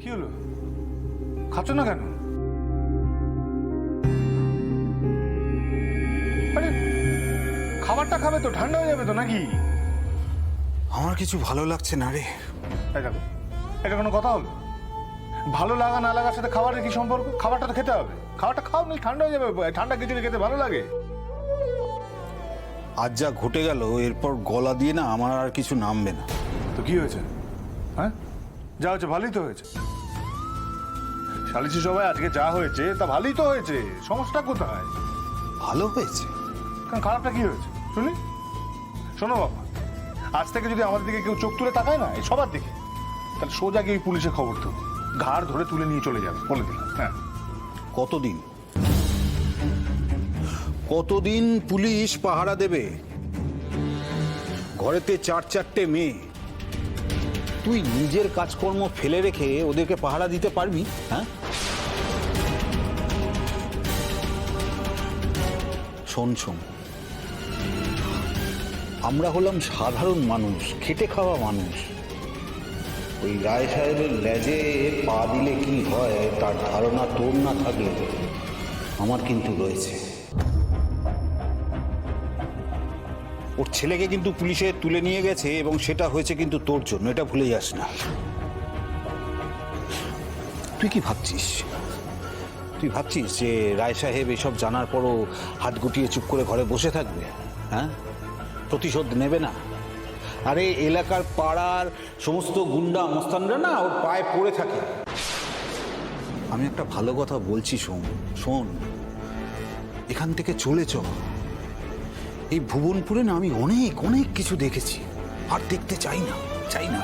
কি হলো? খাচ্ছ না কেন? আরে খাবারটা খাবে তো, ঠান্ডা হয়ে যাবে তো নাকি? আমার কিছু ভালো লাগছে না রে। এই দেখো, এটা কোনো কথা হলো? ভালো লাগা না লাগার সাথে খাবারের কি সম্পর্ক? খাবারটা তো খেতে হবে। খাবারটা খাও, নি ঠান্ডা হয়ে যাবে। ঠান্ডা খিচুড়ি খেতে ভালো লাগে? আজ যা ঘটে গেল, এরপর গলা দিয়ে না আমার আর কিছু নামবে না। তো কি হয়েছে? হ্যাঁ, যা হয়েছে ভালোই তো হয়েছে। সালিশি সবাই আজকে যা হয়েছে তা ভালোই তো হয়েছে। সমস্যা কোথায়? ভালো হয়েছে? কারণ খারাপটা কি হয়েছে শুনি? শোনো বাবা, আজ থেকে যদি আমাদের দিকে কেউ চোখ তুলে তাকায় না, এই সবার দিকে, তাহলে সোজা গিয়ে ওই পুলিশে খবর দেবো। ঘাড় ধরে তুলে নিয়ে চলে যাবে, বলে দিলাম। হ্যাঁ, কতদিন কতদিন পুলিশ পাহারা দেবে? ঘরেতে 4-4টে মেয়ে, তুই নিজের কাজকর্ম ফেলে রেখে ওদেরকে পাহারা দিতে পারবি? হ্যাঁ, শোন শোন, আমরা হলাম সাধারণ মানুষ, খেটে খাওয়া মানুষ। ওই রায় সাহেবের লেজে পা দিলে কি হয় তার ধারণা তোর না থাকলে আমার কিন্তু রয়েছে। ওর ছেলেকে কিন্তু পুলিশে তুলে নিয়ে গেছে এবং সেটা হয়েছে কিন্তু তোর জন্য, এটা ভুলে যাস না। তুই কি ভাবছিস? তুই ভাবছিস যে রায় সাহেব এসব জানার পরও হাত গুটিয়ে চুপ করে ঘরে বসে থাকবে? হ্যাঁ, প্রতিশোধ নেবে না? আরে এলাকার পাড়ার সমস্ত গুন্ডা মস্তানরা না ওর পায়ে পড়ে থাকে। আমি একটা ভালো কথা বলছি, শোন শোন, এখান থেকে চলে চ। এই ভুবনপুরে না আমি অনেক অনেক কিছু দেখেছি, আর দেখতে চাই না, চাই না।